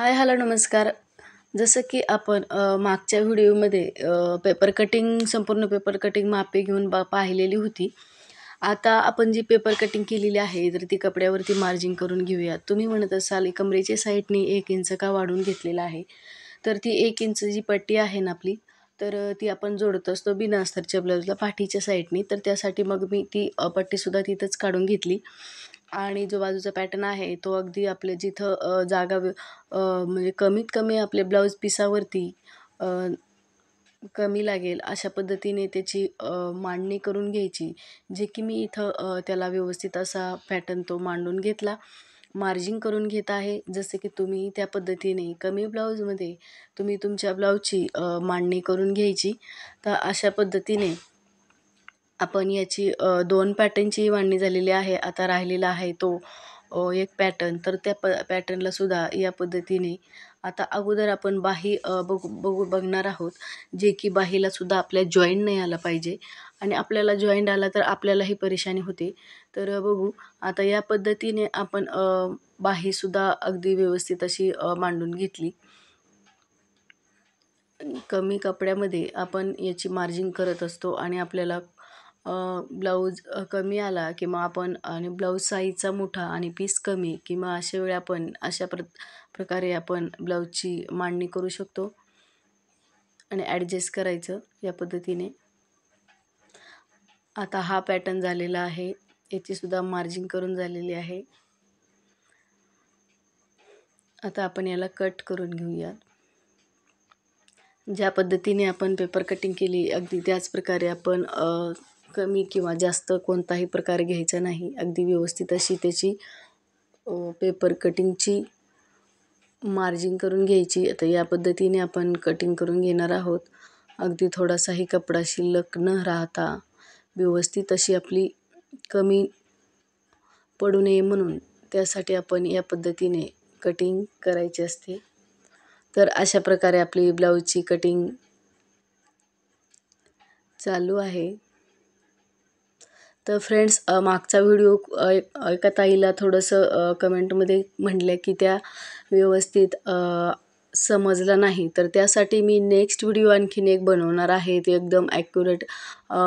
हाय, hello, नमस्कार. जसं की आपण मागच्या व्हिडिओमध्ये पेपर कटिंग संपूर्ण पेपर कटिंग मापे घेऊन पाहिलेली होती. आता आपण जी पेपर कटिंग केलेली आहे, तर ती कपड्यावरती मार्जिन करून घेऊया. तुम्ही म्हणत असाल, कमरेच्या साईडने 1 इंच का वाढवून घेतलेला आहे? तर ती 1 इंच जी पट्टी आहे ना आपली, तर ती आपण जोडत असतो बिना अस्तरच्या ब्लाऊजला पाठीच्या साईडनी. तर त्यासाठी मग मी ती पट्टीसुद्धा तिथंच काढून घेतली. आणि जो बाजूचा पॅटर्न आहे, तो अगदी आपल्या जिथं जागा म्हणजे कमीत कमी आपल्या ब्लाऊज पिसावरती अ, कमी लागेल अशा पद्धतीने त्याची मांडणी करून घ्यायची. जे की मी इथं त्याला व्यवस्थित असा पॅटर्न तो मांडून घेतला. मार्जिन करून घेत आहे. जसे की तुम्ही त्या पद्धतीने कमी ब्लाऊजमध्ये तुम्ही तुमच्या ब्लाऊजची मांडणी करून घ्यायची. तर अशा पद्धतीने आपण याची 2 पॅटर्नची मांडणी झालेली आहे. आता राहिलेला आहे तो एक पॅटर्न. तर त्या पॅटर्नला सुद्धा या पद्धतीने आता अगोदर आपण बाही बघणार आहोत. जे की बाहीला सुद्धा आपल्या जॉईंट नाही आला पाहिजे आणि आपल्याला जॉईंट आला तर आपल्यालाही परेशानी होते. तर बघू आता या पद्धतीने आपण बाहीसुद्धा अगदी व्यवस्थित अशी मांडून घेतली. कमी कपड्यामध्ये आपण याची मार्जिन करत असतो आणि आपल्याला ब्लाऊज कमी आला किंवा आपण आणि ब्लाऊज साईजचा मोठा आणि पीस कमी किंवा अशा वेळी आपण अशा प्रकारे आपण ब्लाऊजची मांडणी करू शकतो आणि ॲडजस्ट करायचं या पद्धतीने. आता हा पॅटर्न झालेला आहे. याचीसुद्धा मार्जिन करून झालेली आहे. आता आपण याला कट करून घेऊया. ज्या पद्धतीने आपण पेपर कटिंग केली अगदी त्याच प्रकारे आपण कमी किंवा जास्त कोणताही प्रकार घ्यायचा नाही. अगदी व्यवस्थित अशी त्याची पेपर कटिंगची मार्जिन करून घ्यायची. आता या पद्धतीने आपण कटिंग करून घेणार आहोत. अगदी थोडासाही कपडा शिल्लक न राहता व्यवस्थित अशी आपली कमी पडू नये म्हणून त्यासाठी आपण या पद्धतीने कटिंग करायची असते. तर अशा प्रकारे आपली ब्लाऊजची कटिंग चालू आहे. तर फ्रेंड्स मागचा व्हिडिओ एका ताईला थोडंसं कमेंटमध्ये म्हटल्या की त्या व्यवस्थित समजलं नाही. तर त्यासाठी मी नेक्स्ट व्हिडिओ आणखीन एक बनवणार आहे. ते एकदम ॲक्युरेट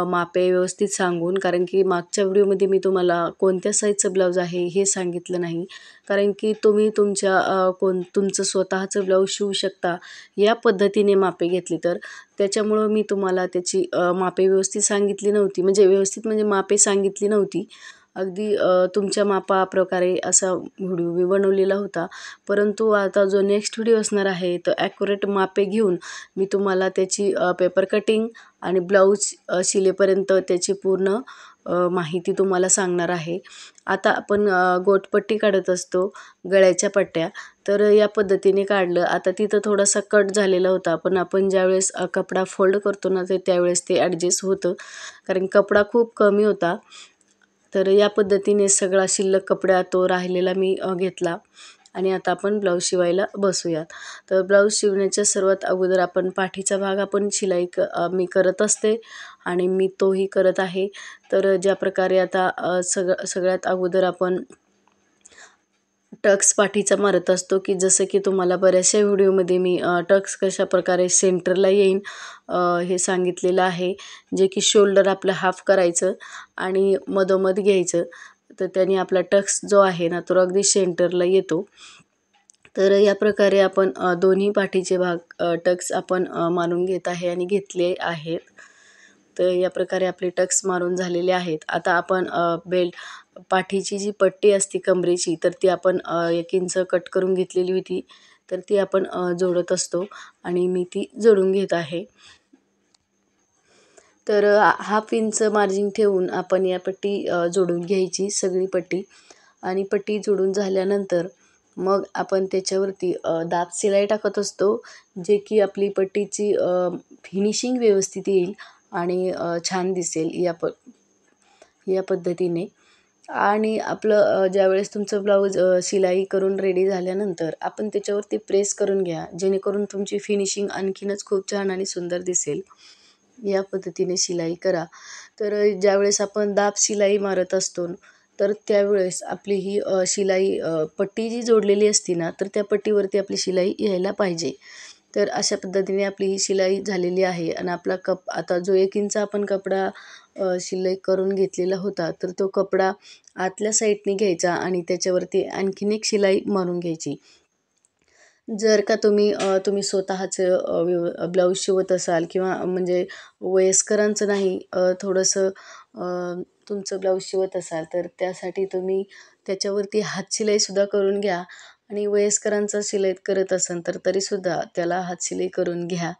मापे व्यवस्थित सांगून. कारण की मागच्या व्हिडिओमध्ये मी तुम्हाला कोणत्या साईजचं ब्लाऊज आहे हे सांगितलं नाही. कारण की तुम्ही तुमच्या तुमचं स्वतःचं ब्लाऊज शिवू शकता या पद्धतीने मापे घेतली तर. त्याच्यामुळं मी तुम्हाला त्याची मापे व्यवस्थित सांगितली नव्हती. म्हणजे मापे सांगितली नव्हती. अगदी तुमच्या मापाप्रकारे असा व्हिडिओ मी बनवलेला होता. परंतु आता जो नेक्स्ट व्हिडिओ असणार आहे तो ॲक्युरेट मापे घेऊन मी तुम्हाला त्याची पेपर कटिंग आणि ब्लाऊज शिलेपर्यंत त्याची पूर्ण माहिती तुम्हाला सांगणार आहे. आता आपण गोटपट्टी काढत असतो गळ्याच्या पट्ट्या. तर या पद्धतीने काढलं. आता तिथं थोडासा कट झालेला होता. पण आपण ज्यावेळेस कपडा फोल्ड करतो ना तर त्यावेळेस ते ॲडजस्ट होतं. कारण कपडा खूप कमी होता. तर या पद्धतीने सगळा शिल्लक कपडा तो राहिलेला मी घेतला आणि आता आपण ब्लाऊज शिवायला बसूयात. तर ब्लाऊज शिवण्याच्या सर्वात अगोदर आपण पाठीचा भाग आपण शिलाई मी करत असते आणि मी तोही करत आहे. तर ज्या प्रकारे आता सगळ्यात अगोदर आपण टक्स पाठीचा मारत असतो की जसं की तुम्हाला बऱ्याचशा व्हिडिओमध्ये मी टक्स कशाप्रकारे सेंटरला येईन हे सांगितलेलं आहे. जे की शोल्डर आपलं हाफ करायचं आणि मधोमध घ्यायचं. तर त्याने आपला टक्स जो आहे ना तो अगदी सेंटरला येतो. तर या प्रकारे आपण दोन्ही पाठीचे भाग टक्स आपण मारून घेत आहे आणि घेतले आहेत. तर या प्रकारे आपले टक्स मारून झालेले आहेत. आता आपण बेल्ट पाठीची जी पट्टी असते कमरेची तर ती आपण 1 इंच कट करून घेतलेली होती. तर ती आपण जोडत असतो आणि मी ती जोडून घेत आहे. तर 1/2 इंच मार्जिन ठेवून आपण या पट्टी जोडून घ्यायची सगळी पट्टी आणि पट्टी जोडून झाल्यानंतर मग आपण त्याच्यावरती दाब शिलाई टाकत असतो. जे की आपली पट्टीची फिनिशिंग व्यवस्थित येईल आणि छान दिसेल या पद्धतीने. आणि आपलं ज्यावेळेस तुमचं ब्लाऊज शिलाई करून रेडी झाल्यानंतर आपण त्याच्यावरती प्रेस करून घ्या. जेणेकरून तुमची फिनिशिंग आणखीनच खूप छान आणि सुंदर दिसेल. या पद्धतीने शिलाई करा. तर ज्यावेळेस आपण दाब शिलाई मारत असतो तर त्यावेळेस आपली ही शिलाई पट्टी जी जोडलेली असती ना, तर त्या पट्टीवरती आपली शिलाई यायला पाहिजे. तर अशा पद्धतीने आपली ही शिलाई झालेली आहे आणि आपला आता जो 1 इंच आपण कपडा शिलाई करून घेतलेला होता, तर तो कपडा आतल्या साईडने घ्यायचा आणि त्याच्यावरती आणखीन एक शिलाई मारून घ्यायची. जर का तुम्ही स्वतःचं ब्लाऊज शिवत असाल किंवा म्हणजे वयस्करांचं नाही, थोडंसं तुमचं ब्लाऊज शिवत असाल, तर त्यासाठी तुम्ही त्याच्यावरती हातशिलाईसुद्धा करून घ्या आणि वयस्करांचा शिलाई करत असाल तर तरीसुद्धा त्याला हातशिलाई करून घ्या.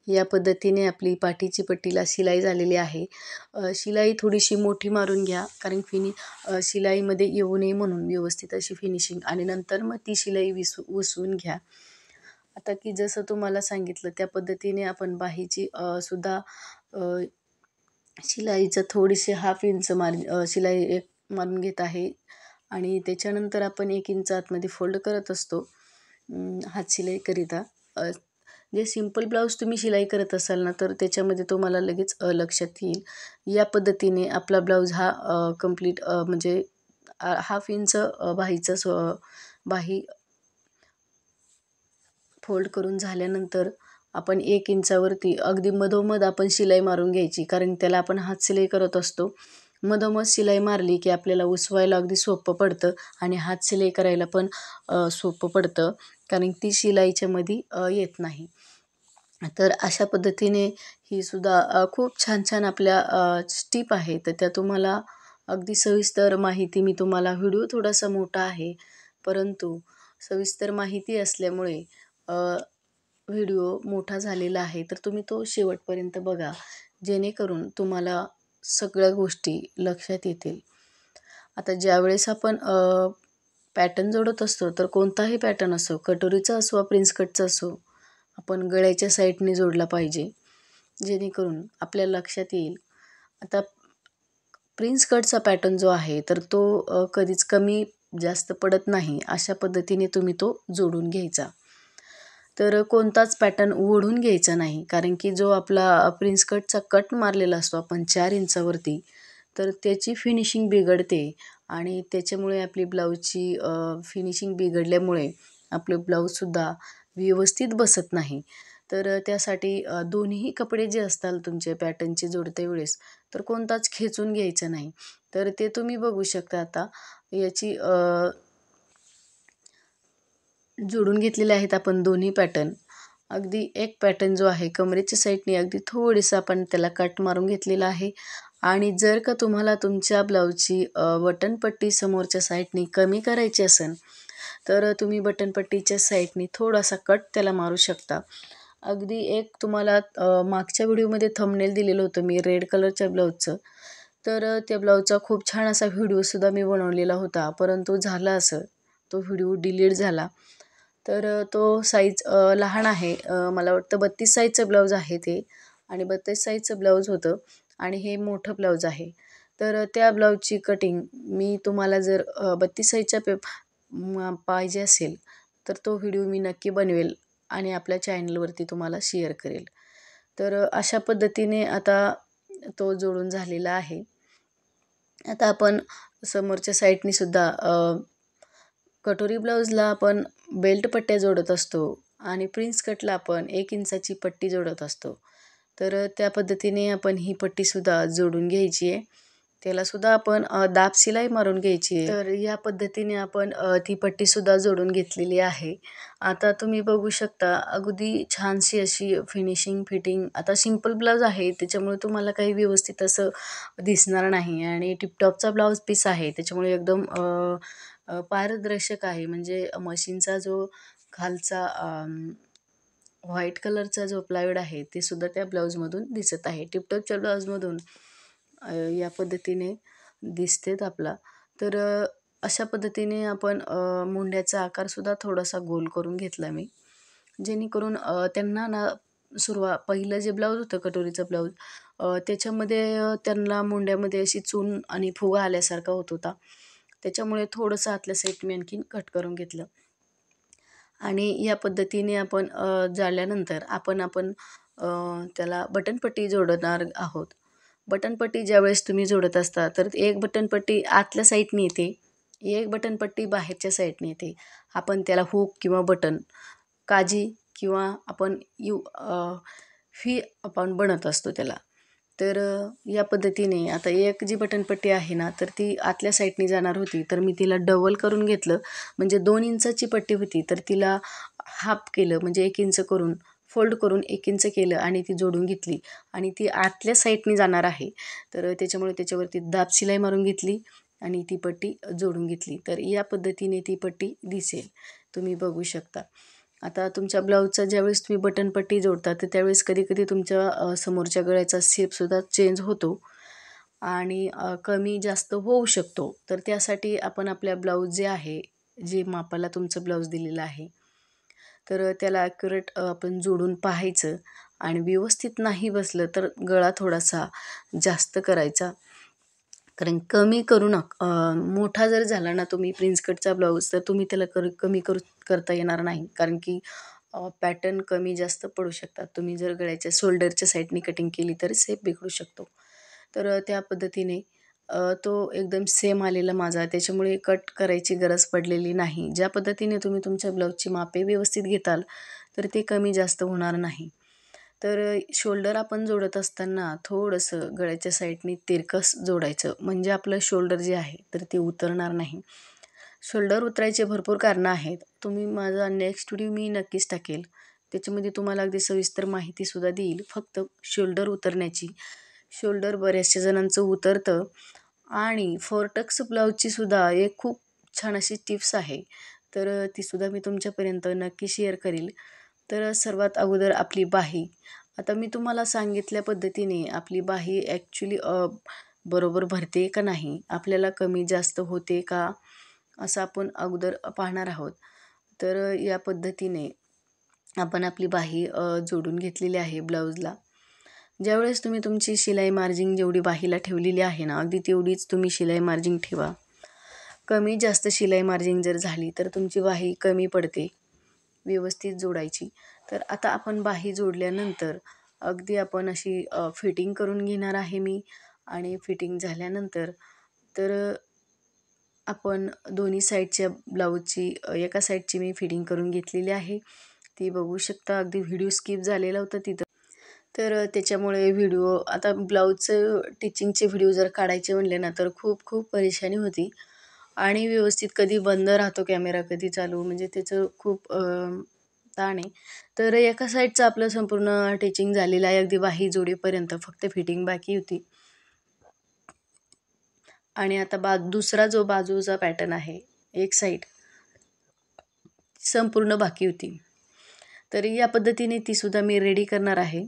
या पद्धतीने आपली पाठीची पट्टीला शिलाई झालेली आहे. शिलाई थोडीशी मोठी मारून घ्या, कारण शिलाईमध्ये येऊ नये म्हणून व्यवस्थित अशी फिनिशिंग, आणि नंतर मग ती शिलाई उसवून घ्या. आता की जसं तुम्हाला सांगितलं त्या पद्धतीने आपण बाहीची सुद्धा अ, शिलाईचं थोडीशी 1/2 इंच शिलाई एक मारून घेत आहे आणि त्याच्यानंतर आपण 1 इंच आतमध्ये फोल्ड करत असतो हातशिलाईकरिता. जे सिंपल ब्लाऊज तुम्ही शिलाई करत असाल ना, तर त्याच्यामध्ये तुम्हाला लगेच लक्षात येईल. या पद्धतीने आपला ब्लाऊज हा कंप्लीट म्हणजे 1/2 इंच बाही फोल्ड करून झाल्यानंतर आपण 1 इंचावरती अगदी मधोमध आपण शिलाई मारून घ्यायची, कारण त्याला आपण हातशिलाई करत असतो. मधोमध शिलाई मारली की आपल्याला उसवायला अगदी सोपं पडतं आणि हातशिलाई करायला पण सोपं पडतं, कारण ती शिलाईच्या मध्ये येत नाही. तर अशा पद्धतीने ही सुद्धा खूप छान छान आपल्या टिप आहे. तर त्या तुम्हाला अगदी सविस्तर माहिती मी तुम्हाला, व्हिडिओ थोडासा मोठा आहे, परंतु सविस्तर माहिती असल्यामुळे व्हिडिओ मोठा झालेला आहे. तर तुम्ही तो शेवटपर्यंत बघा, जेणेकरून तुम्हाला सगळ्या गोष्टी लक्षात येतील. आता ज्यावेळेस आपण पॅटर्न जोडत असतो, तर कोणताही पॅटर्न असो, कटोरीचा असो, प्रिन्स कटचा असो, आपण गळ्याच्या साईडने जोडला पाहिजे, जेणेकरून आपल्या लक्षात येईल. आता प्रिन्स कटचा पॅटर्न जो आहे, तर तो कधीच कमी जास्त पडत नाही. अशा पद्धतीने तुम्ही तो जोडून घ्यायचा. तर कोणताच पॅटर्न ओढून घ्यायचा नाही, कारण की जो आपला प्रिन्स कटचा कट मारलेला असतो आपण 4 इंचावरती, तर त्याची फिनिशिंग बिघडते आणि त्याच्यामुळे आपली ब्लाऊजची फिनिशिंग बिघडल्यामुळे आपलं ब्लाऊजसुद्धा व्यवस्थित बसत नाही. तर त्यासाठी दोन्हीही कपडे जे असतात तुमचे पॅटर्नचे जोडते वेळेस, तर कोणताच खेचून घ्यायचा नाही. तर ते तुम्ही बघू शकता आता याची जोडून घेतलेले आहेत आपण दोन्ही पॅटर्न. अगदी एक पॅटर्न जो आहे कमरेच्या साईडने अगदी थोडंसं आपण त्याला कट मारून घेतलेला आहे आणि जर का तुम्हाला तुमच्या ब्लाऊजची बटनपट्टी समोरच्या साईडने कमी करायची असेल, तर तुम्ही बटनपट्टीच्या साईडने थोडासा कट त्याला मारू शकता. अगदी एक तुम्हाला मागच्या व्हिडिओमध्ये थंबनेल दिलेलं होतं मी रेड कलरच्या ब्लाऊजचं. तर त्या ब्लाऊजचा खूप छान असा व्हिडिओसुद्धा मी बनवलेला होता, परंतु झालं असं, तो व्हिडिओ डिलीट झाला. तर तो साईज लहान आहे. मला वाटतं 32 साईजचं ब्लाऊज आहे ते, आणि 32 साईजचं ब्लाऊज होतं आणि हे मोठं ब्लाऊज आहे. तर त्या ब्लाऊजची कटिंग मी तुम्हाला जर 32 साईजच्या पाहिजे असेल, तर तो व्हिडिओ मी नक्की बनवेल आणि आपल्या चॅनलवरती तुम्हाला शेअर करेल. तर अशा पद्धतीने आता तो जोडून झालेला आहे. आता आपण समोरच्या साईडनी सुद्धा कटोरी ब्लाऊजला आपण बेल्ट पट्ट्या जोडत असतो आणि प्रिन्स कटला आपण 1 इंचाची पट्टी जोडत असतो. तर त्या पद्धतीने आपण ही पट्टीसुद्धा जोडून घ्यायची आहे. त्यालासुद्धा आपण दाब शिलाई मारून घ्यायची आहे. तर या पद्धतीने आपण ती पट्टीसुद्धा जोडून घेतलेली आहे. आता तुम्ही बघू शकता अगदी छानशी अशी फिनिशिंग फिटिंग. आता सिंपल ब्लाऊज आहे, त्याच्यामुळे तुम्हाला काही व्यवस्थित असं दिसणार नाही आणि टिपटॉपचा ब्लाऊज पीस आहे, त्याच्यामुळे एकदम पारदर्शक आहे. म्हणजे मशीनचा जो खालचा व्हाईट कलरचा जो प्लायवूड आहे, ते सुद्धा त्या ब्लाऊजमधून दिसत आहे. टिपटॉपच्या ब्लाऊजमधून या पद्धतीने दिसतेत आपला. तर अशा पद्धतीने आपण मुंड्याचा आकारसुद्धा थोडासा गोल करून घेतला मी, जेणेकरून त्यांना ना पहिलं जे ब्लाऊज होतं कटोरीचं ब्लाऊज, त्याच्यामध्ये त्यांना मुंड्यामध्ये अशी चून आणि फुगा आल्यासारखा होत होता. त्याच्यामुळे थोडंसं आतल्या साईड मी आणखीन कट करून घेतलं आणि या पद्धतीने आपण जाळल्यानंतर आपण त्याला बटनपट्टी जोडणार आहोत. बटनपट्टी ज्यावेळेस तुम्ही जोडत असता तर एक बटनपट्टी आतल्या साईडने येते, एक बटनपट्टी बाहेरच्या साईडने येते. आपण त्याला हुक किंवा बटन काजी किंवा आपण फी आपण बनत असतो त्याला. तर या पद्धतीने आता एक जी बटनपट्टी आहे ना, तर ती आतल्या साईडने जाणार होती, तर मी तिला डबल करून घेतलं. म्हणजे 2 इंचाची पट्टी होती, तर तिला हाफ केलं, म्हणजे 1 इंच करून फोल्ड करून 1 इंच केलं आणि ती जोडून घेतली आणि ती आतल्या साईडने जाणार आहे. तर त्याच्यामुळे त्याच्यावरती दाब शिलाई मारून घेतली आणि ती पट्टी जोडून घेतली. तर या पद्धतीने ती पट्टी दिसेल, तुम्ही बघू शकता. आता तुमच्या ब्लाऊजचा ज्यावेळेस तुम्ही बटनपट्टी जोडता तर त्यावेळेस कधी-कधी तुमच्या समोरच्या गळ्याचा शेपसुद्धा चेंज होतो आणि कमी जास्त होऊ शकतो. तर त्यासाठी आपण आपल्या ब्लाऊज जे आहे, जे मापाला तुमचं ब्लाऊज दिलेलं आहे, तर त्याला ॲक्युरेट आपण जोडून पाहायचं आणि व्यवस्थित नाही बसलं तर गळा थोडासा जास्त करायचा. कारण कमी करू मोठा जर झाला ना तुम्ही प्रिन्स कटचा ब्लाऊज तर तुम्ही त्याला कमी करता येणार नाही. कारण की पॅटर्न कमी जास्त पडू शकतात. तुम्ही जर गळ्याच्या शोल्डरच्या साईडनी कटिंग केली तर शेप बिघडू शकतो. तर त्या पद्धतीने तो एकदम सेम आलेला माझा, त्याच्यामुळे कट करायची गरज पडलेली नाही. ज्या पद्धतीने तुम्ही तुमच्या ब्लाऊजची मापे व्यवस्थित घेताल तर ते कमी जास्त होणार नाही. तर शोल्डर आपण जोडत असताना थोडंसं गळ्याच्या साईडनी तिरकस जोडायचं, म्हणजे आपलं शोल्डर जे आहे तर ते उतरणार नाही. शोल्डर उतरायचे भरपूर कारणं आहेत. तुम्ही माझा नेक्स्ट व्हिडिओ मी नक्कीच टाकेल. त्याच्यामध्ये तुम्हाला अगदी सविस्तर माहितीसुद्धा देईल फक्त शोल्डर उतरण्याची. शोल्डर बऱ्याचशा जणांचं उतरतं आणि फोरटक्स ब्लाऊजची सुद्धा एक खूप छान अशी टिप्स आहे. तर तीसुद्धा मी तुमच्यापर्यंत नक्की शेअर करील. तर सर्वात अगोदर आपली बाही. आता मी तुम्हाला सांगितल्या पद्धतीने आपली बाही ॲक्च्युली बरोबर भरते का नाही, आपल्याला कमी जास्त होते का, असं आपण अगोदर पाहणार आहोत. तर या पद्धतीने आपण आपली बाही जोडून घेतलेली आहे ब्लाऊजला. ज्यावेळेस तुम्ही तुमची शिलाई मार्जिन जेवढी बाहीला ठेवलेली आहे ना, अगदी तेवढीच तुम्ही शिलाई मार्जिन ठेवा. कमी जास्त शिलाई मार्जिन जर झाली तर तुमची बाही कमी पडते. व्यवस्थित जोडायची. तर आता आपण बाही जोडल्यानंतर अगदी आपण अशी फिटिंग करून घेणार आहे मी आणि फिटिंग झाल्यानंतर तर आपण दोन्ही साईडच्या ब्लाऊजची एका साईडची मी फिटिंग करून घेतलेली आहे. ती बघू शकता. अगदी व्हिडिओ स्किप झालेला होता तिथं. तर त्याच्यामुळे व्हिडिओ आता ब्लाऊजचं टिचिंगचे व्हिडिओ जर काढायचे म्हणले ना तर खूप खूप परेशानी होती आणि व्यवस्थित कधी बंद राहतो कॅमेरा, कधी चालू, म्हणजे त्याचं खूप ताण आहे. तर एका साईडचं आपलं संपूर्ण टिचिंग झालेलं आहे. अगदी बाही जोडीपर्यंत फक्त फिटिंग बाकी होती. आणि आता दुसरा जो बाजूचा पॅटर्न आहे, एक साईड संपूर्ण बाकी होती. तर या पद्धतीने तीसुद्धा मी रेडी करणार आहे.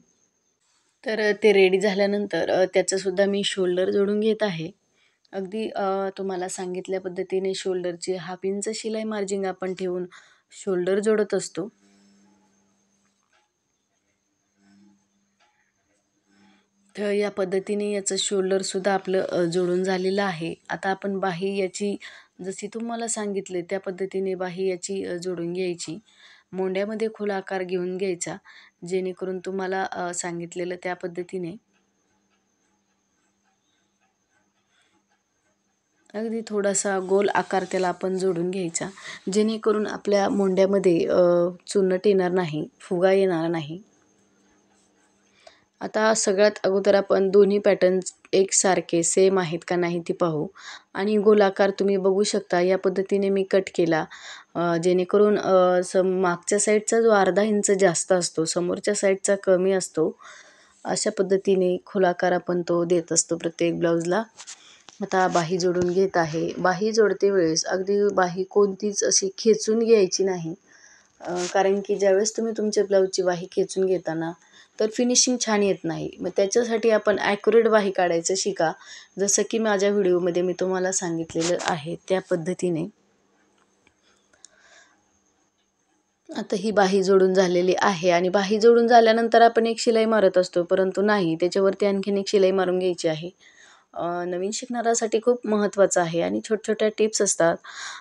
तर ते रेडी झाल्यानंतर त्याचंसुद्धा मी शोल्डर जोडून घेत आहे. अगदी तुम्हाला सांगितल्या पद्धतीने शोल्डरची 1/2 इंच शिलाई मार्जिन आपण ठेवून शोल्डर जोडत असतो. तर या पद्धतीने याचं शोल्डरसुद्धा आपलं जोडून झालेलं आहे. आता आपण बाही याची जशी तुम्हाला सांगितले त्या पद्धतीने बाही याची जोडून घ्यायची. मोंड्यामध्ये खोल आकार घेऊन घ्यायचा, जेणेकरून तुम्हाला सांगितलेलं त्या पद्धतीने अगदी थोडासा गोल आकार त्याला आपण जोडून घ्यायचा, जेणेकरून आपल्या मोंड्यामध्ये चुनट येणार नाही, फुगा येणार नाही. आता सगळ्यात अगोदर आपण दोन्ही पॅटर्न्स एकसारखे सेम आहेत का नाही ते पाहू आणि गोलाकार तुम्ही बघू शकता या पद्धतीने मी कट केला, जेणेकरून मागच्या साईडचा जो अर्धा इंच जास्त असतो, समोरच्या साईडचा कमी असतो. अशा पद्धतीने खोलाकार आपण तो देत असतो प्रत्येक ब्लाऊजला. आता बाही जोडून घेत आहे. बाही जोडते वेळेस अगदी बाही कोणतीच अशी खेचून घ्यायची नाही. कारण की ज्यावेळेस तुम्ही तुमच्या ब्लाऊजची बाही खेचून घेताना तर फिनिशिंग छान येत नाही. मग त्याच्यासाठी आपण ॲक्युरेट बाही काढायचं शिका. जसं की माझ्या व्हिडिओमध्ये मी तुम्हाला सांगितलेलं आहे त्या पद्धतीने. आता ही बाही जोडून झालेली आहे आणि बाही जोडून झाल्यानंतर आपण एक शिलाई मारत असतो, परंतु नाही, त्याच्यावरती आणखीन एक शिलाई मारून घ्यायची आहे. नवीन शिकणाऱ्यासाठी खूप महत्त्वाचं आहे आणि छोट्या-छोट्या टिप्स असतात.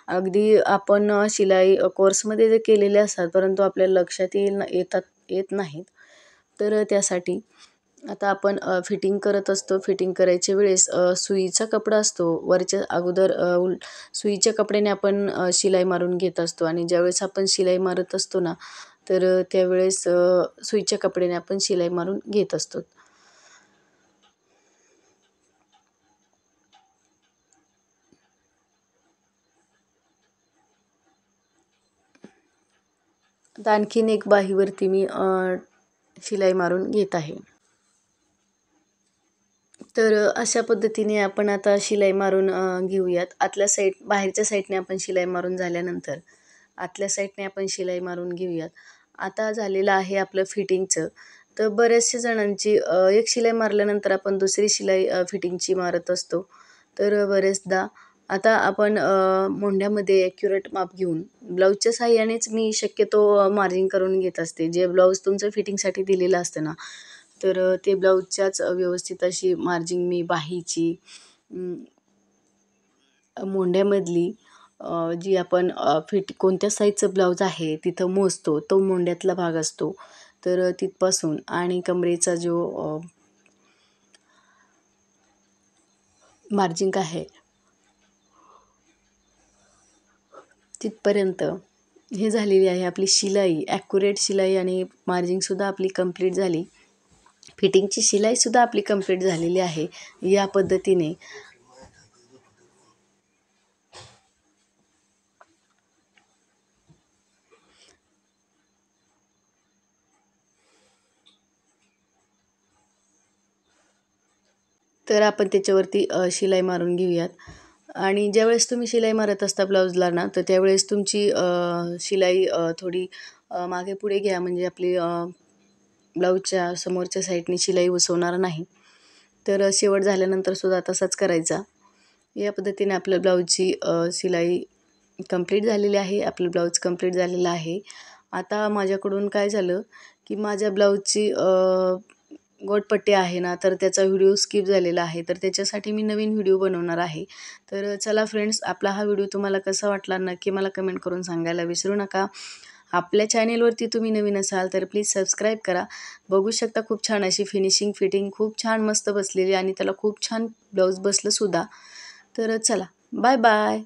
अगदी आपण शिलाई कोर्समध्ये जे केलेले असतात, परंतु आपल्या लक्षात येत नाहीत. तर त्यासाठी आता आपण फिटिंग करत असतो. फिटिंग करायच्या वेळेस सुईचा कपडा असतो वरच्या अगोदर सुईच्या कपड्याने आपण शिलाई मारून घेत असतो आणि ज्यावेळेस आपण शिलाई मारत असतो ना, तर त्यावेळेस सुईच्या कपड्याने आपण शिलाई मारून घेत असतो. आता आणखीन एक बाहीवरती मी शिलाई मारून घेत आहे. तर अशा पद्धतीने आपण आता शिलाई मारून घेऊयात. आतल्या साईड बाहेरच्या साईडने आपण शिलाई मारून झाल्यानंतर आतल्या साईडने आपण शिलाई मारून घेऊयात. आता झालेलं आहे आपलं फिटिंगचं. तर बऱ्याचशा जणांची एक शिलाई मारल्यानंतर आपण दुसरी शिलाई फिटिंगची मारत असतो. तर बरेचदा आता आपण मोंढ्यामध्ये ॲक्युरेट माप घेऊन ब्लाऊजच्या साहाय्यानेच मी शक्यतो मार्जिन करून घेत असते. जे ब्लाऊज तुमचं फिटिंगसाठी दिलेलं असतं ना, तर ते ब्लाऊजच्याच व्यवस्थित अशी मार्जिन मी बाहीची मोंढ्यामधली जी आपण कोणत्या साईजचं ब्लाऊज आहे तिथं मोजतो. तो मोंढ्यातला भाग असतो. तर तिथपासून आणि कमरेचा जो मार्जिन आहे तिथपर्यंत हे झालेली आहे आपली शिलाई. ॲक्युरेट शिलाई आणि मार्जिनसुद्धा आपली कंप्लीट झाली. फिटिंगची शिलाईसुद्धा आपली कंप्लीट झालेली आहे. या पद्धतीने तर आपण त्याच्यावरती शिलाई मारून घेऊयात. आणि ज्यावेळेस तुम्ही शिलाई मारत असता ब्लाऊजला ना, तर त्यावेळेस तुमची शिलाई थोडी मागे पुढे घ्या, म्हणजे आपली ब्लाऊजच्या समोरच्या साईडने शिलाई उसवणार नाही. तर शेवट झाल्यानंतर सुद्धा तसाच करायचा. या पद्धतीने आपल्या ब्लाऊजची शिलाई कंप्लीट झालेली आहे. आपलं ब्लाऊज कंप्लीट झालेलं आहे. आता माझ्याकडून काय झालं, की माझ्या ब्लाऊजची गोटपट्टी आहे ना, तर त्याचा व्हिडिओ स्किप झालेला आहे. तर त्याच्यासाठी मी नवीन व्हिडिओ बनवणार आहे. तर चला फ्रेंड्स, आपला हा व्हिडिओ तुम्हाला कसा वाटला नक्की मला कमेंट करून सांगायला विसरू नका. आपल्या चॅनेलवरती तुम्ही नवीन असाल तर प्लीज सबस्क्राईब करा. बघू शकता खूप छान अशी फिनिशिंग फिटिंग खूप छान मस्त बसलेली आणि त्याला खूप छान ब्लाऊज बसलं सुद्धा. तर चला, बाय बाय.